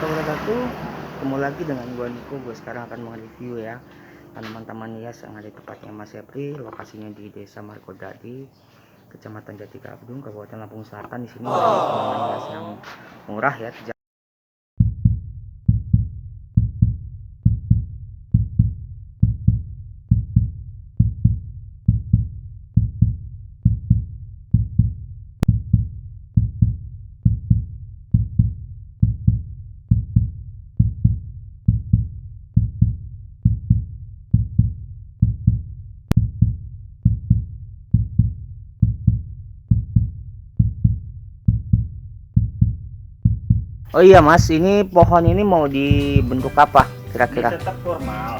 warahmatullahi wabarakatuh. Ketemu lagi dengan gua Niko. Gue sekarang akan mereview ya tanaman-tanaman hias yang ada di tempatnya Mas Sepri. Lokasinya di Desa Margodadi, Kecamatan Jatikabung, Kabupaten Lampung Selatan. Di sini ada tanaman hias yang murah ya. Oh iya Mas, ini pohon ini mau dibentuk apa kira-kira? Tetap formal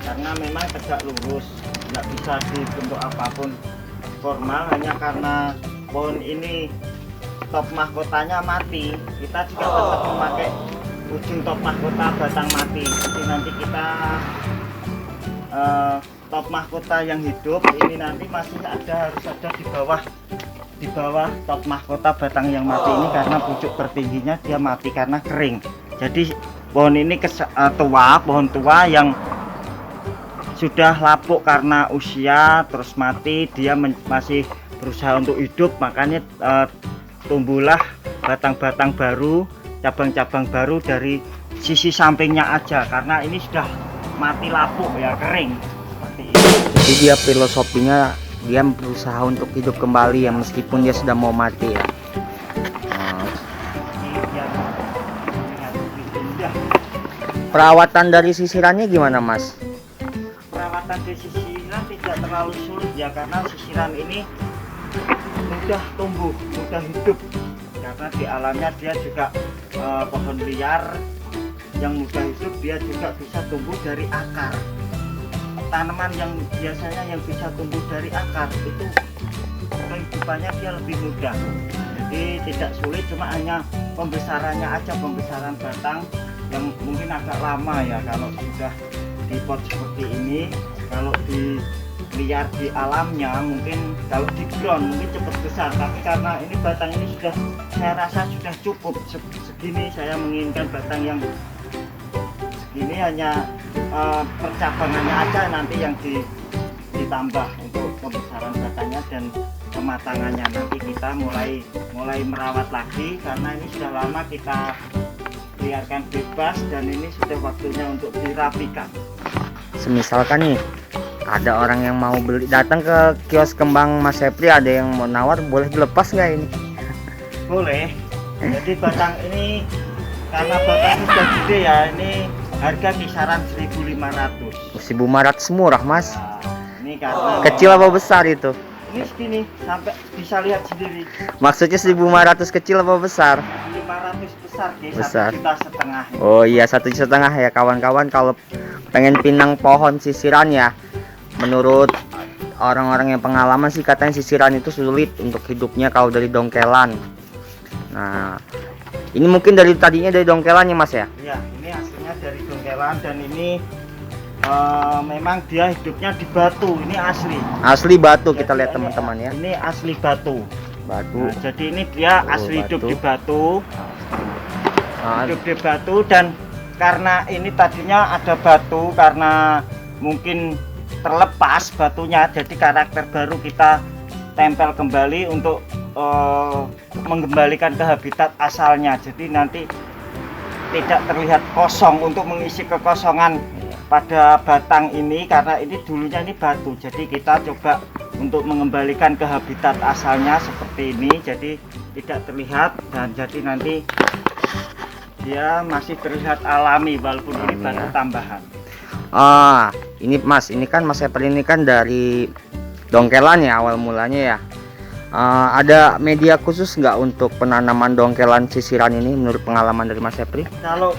karena memang tegak lurus, nggak bisa dibentuk apapun. Formal hanya karena pohon ini top mahkotanya mati, kita juga tetap memakai ujung top mahkota batang mati. Jadi nanti kita top mahkota yang hidup ini nanti masih harus ada di bawah top mahkota batang yang mati ini, karena pucuk tertingginya dia mati karena kering. Jadi pohon ini pohon tua yang sudah lapuk karena usia terus mati, dia masih berusaha untuk hidup, makanya tumbuhlah batang-batang baru, cabang-cabang baru dari sisi sampingnya aja, karena ini sudah mati lapuk ya, kering seperti ini. Jadi dia filosofinya dia berusaha untuk hidup kembali ya, meskipun dia sudah mau mati ya. Perawatan dari sisirannya gimana Mas? Perawatan di sisiran tidak terlalu sulit ya, karena sisiran ini mudah tumbuh, mudah hidup, karena di alamnya dia juga pohon liar yang mudah hidup, dia juga bisa tumbuh dari akar. Tanaman yang biasanya yang bisa tumbuh dari akar itu kehidupannya dia lebih mudah, jadi tidak sulit, cuma hanya pembesarannya aja, pembesaran batang yang mungkin agak lama ya kalau sudah di pot seperti ini. Kalau di liar di alamnya mungkin, kalau di ground mungkin cepat besar, tapi karena ini batang ini sudah, saya rasa sudah cukup segini. Saya menginginkan batang yang segini, hanya percabangannya aja nanti yang ditambah untuk pembesaran batangnya dan kematangannya. Nanti kita mulai merawat lagi, karena ini sudah lama kita biarkan bebas dan ini sudah waktunya untuk dirapikan. Semisalkan nih ada orang yang mau beli, datang ke kios kembang Mas Sepri, ada yang mau nawar, boleh dilepas nggak ini? Boleh. Jadi batang ini karena batang sudah gede ya, ini harga kisaran 1.500. 1.500 murah Mas. Nah, ini karena Kecil apa besar itu? ini segini, sampai bisa lihat sendiri. Maksudnya 1.500 kecil apa besar? 500 besar, Besar. 1,5 juta. Oh iya, 1,5 juta ya kawan-kawan. Kalau pengen pinang pohon sisiran ya, menurut orang-orang yang pengalaman sih katanya sisiran itu sulit untuk hidupnya kalau dari dongkelan. Nah, ini mungkin dari tadinya dari dongkelannya Mas ya? Iya, ini aslinya dari dongkelan, dan ini memang dia hidupnya di batu. Ini asli Batu. Jadi kita lihat ini, teman-teman ya. ini asli batu. Batu. Nah, jadi ini dia asli batu. hidup di batu. Nah, Hidup di batu, dan karena ini tadinya ada batu, karena mungkin terlepas batunya, jadi karakter baru kita tempel kembali untuk mengembalikan ke habitat asalnya. Jadi nanti tidak terlihat kosong, untuk mengisi kekosongan pada batang ini, karena ini dulunya ini batu. Jadi kita coba untuk mengembalikan ke habitat asalnya seperti ini, jadi tidak terlihat, dan jadi nanti dia masih terlihat alami walaupun ini batu tambahan. Ini Mas, ini kan Mas Sepri ini kan dari dongkelan ya awal mulanya ya. Ada media khusus nggak untuk penanaman dongkelan sisiran ini menurut pengalaman dari Mas Sepri? Kalau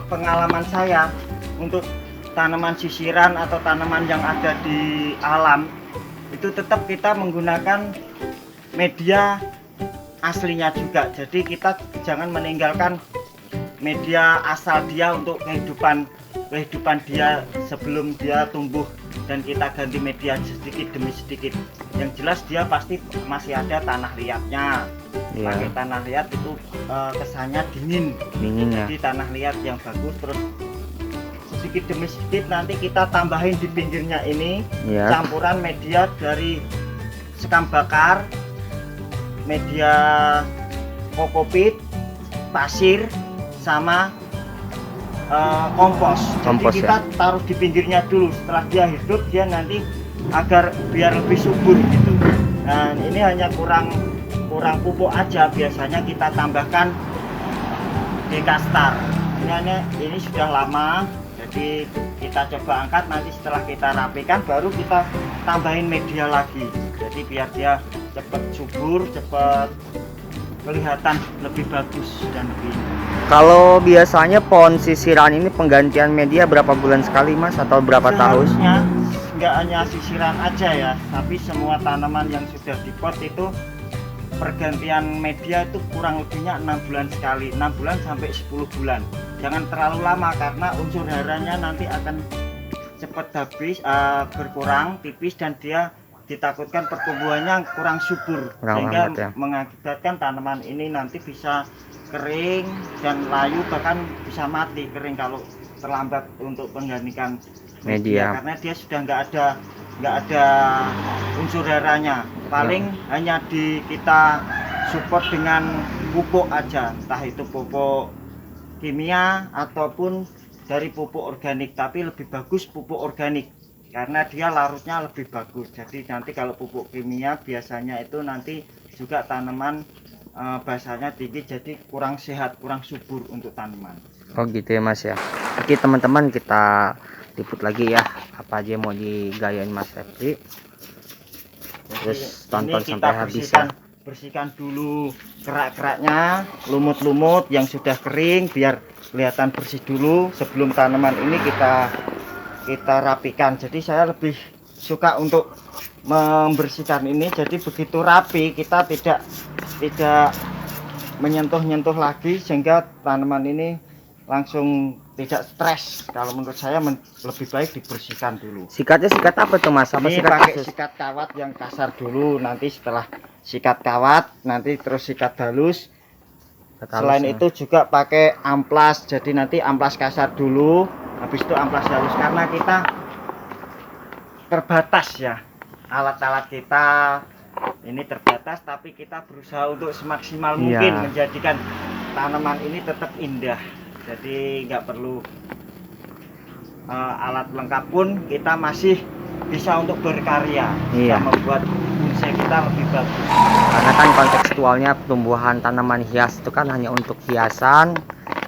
pengalaman saya untuk tanaman sisiran atau tanaman yang ada di alam, itu tetap kita menggunakan media aslinya juga. Jadi kita jangan meninggalkan media asal dia untuk kehidupan dia sebelum dia tumbuh, dan kita ganti media sedikit demi sedikit. yang jelas dia pasti masih ada tanah liatnya. Iya. Pakai tanah liat itu kesannya dingin ya. jadi tanah liat yang bagus. Terus sedikit demi sedikit nanti kita tambahin di pinggirnya ini Iya. campuran media dari sekam bakar, media kokopit, pasir, sama kompos. Kompos, Jadi kita taruh di pinggirnya dulu. Setelah dia hidup, dia nanti agar biar lebih subur gitu. Dan ini hanya kurang pupuk aja. Biasanya kita tambahkan dekastar. Ini sudah lama, jadi kita coba angkat. Nanti setelah kita rapikan, baru kita tambahin media lagi. Jadi biar dia cepat subur, cepat kelihatan lebih bagus dan lebih. Kalau biasanya pohon sisiran ini penggantian media berapa bulan sekali Mas atau berapa tahun? Seharusnya nggak hanya sisiran aja ya, tapi semua tanaman yang sudah di pot itu pergantian media itu kurang lebihnya 6 bulan sekali, 6 bulan sampai 10 bulan. Jangan terlalu lama karena unsur haranya nanti akan cepat habis, berkurang tipis, dan dia ditakutkan pertumbuhannya kurang subur, sehingga ya. mengakibatkan tanaman ini nanti bisa kering dan layu, bahkan bisa mati kering kalau terlambat untuk penggantikan media, karena dia sudah nggak ada unsur haranya. Paling hanya kita support dengan pupuk aja, entah itu pupuk kimia ataupun dari pupuk organik, tapi lebih bagus pupuk organik karena dia larutnya lebih bagus. Jadi nanti kalau pupuk kimia biasanya itu nanti juga tanaman basahnya tinggi, jadi kurang sehat, kurang subur untuk tanaman. Oh gitu ya Mas ya. Oke teman-teman, kita liput lagi ya apa aja mau digayain Mas Febri. Terus tonton sampai habis ya. Bersihkan dulu kerak-keraknya, lumut-lumut yang sudah kering biar kelihatan bersih dulu sebelum tanaman ini kita rapikan. Jadi saya lebih suka untuk membersihkan ini, jadi begitu rapi kita tidak menyentuh-nyentuh lagi sehingga tanaman ini langsung tidak stres. Kalau menurut saya lebih baik dibersihkan dulu. Sikatnya sikat apa tuh Mas? Apa Ini sikat pakai khusus? sikat kawat yang kasar dulu, nanti setelah sikat kawat nanti terus sikat halus. Selain itu juga pakai amplas, jadi nanti amplas kasar dulu, habis itu amplas halus, karena kita terbatas ya, alat-alat kita ini terbatas, tapi kita berusaha untuk semaksimal mungkin menjadikan tanaman ini tetap indah. Jadi nggak perlu alat lengkap pun kita masih bisa untuk berkarya, bisa membuat bonsai kita lebih bagus. Karena kan kontekstualnya tumbuhan tanaman hias itu kan hanya untuk hiasan,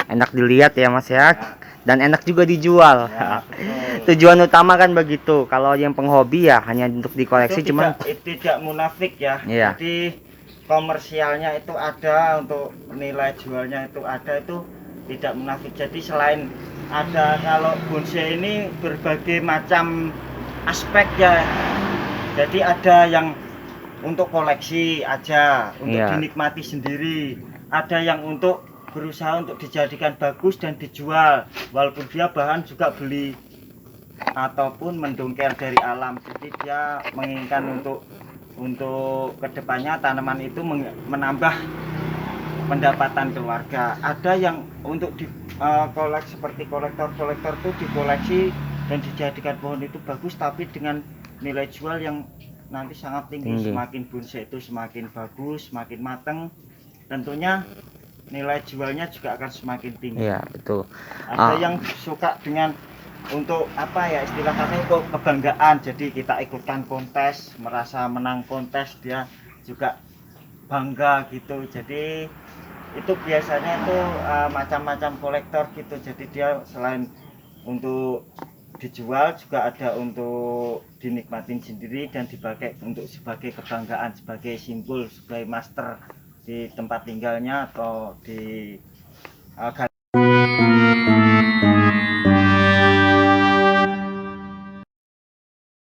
enak dilihat ya Mas ya, dan enak juga dijual. Ya, tujuan utama kan begitu. Kalau yang penghobi ya hanya untuk dikoleksi, itu cuman tidak munafik ya. Jadi komersialnya itu ada, untuk nilai jualnya itu ada, itu tidak munafik. Jadi selain ada, kalau bonsai ini berbagai macam aspek ya. Jadi ada yang untuk koleksi aja, untuk dinikmati sendiri. Ada yang untuk berusaha untuk dijadikan bagus dan dijual, walaupun dia bahan juga beli ataupun mendongkel dari alam. Jadi dia menginginkan untuk kedepannya tanaman itu menambah pendapatan keluarga. Ada yang untuk koleksi, seperti kolektor itu dikoleksi dan dijadikan pohon itu bagus, tapi dengan nilai jual yang nanti sangat tinggi. Semakin bonsai itu semakin bagus, semakin mateng, tentunya nilai jualnya juga akan semakin tinggi. Iya betul. Ada yang suka dengan untuk apa ya, istilah katanya itu kebanggaan, jadi kita ikutkan kontes, merasa menang kontes, dia juga bangga gitu. Jadi itu biasanya itu macam-macam kolektor gitu. Jadi dia selain untuk dijual juga ada untuk dinikmatin sendiri dan dipakai untuk sebagai kebanggaan, sebagai simbol, sebagai master di tempat tinggalnya atau di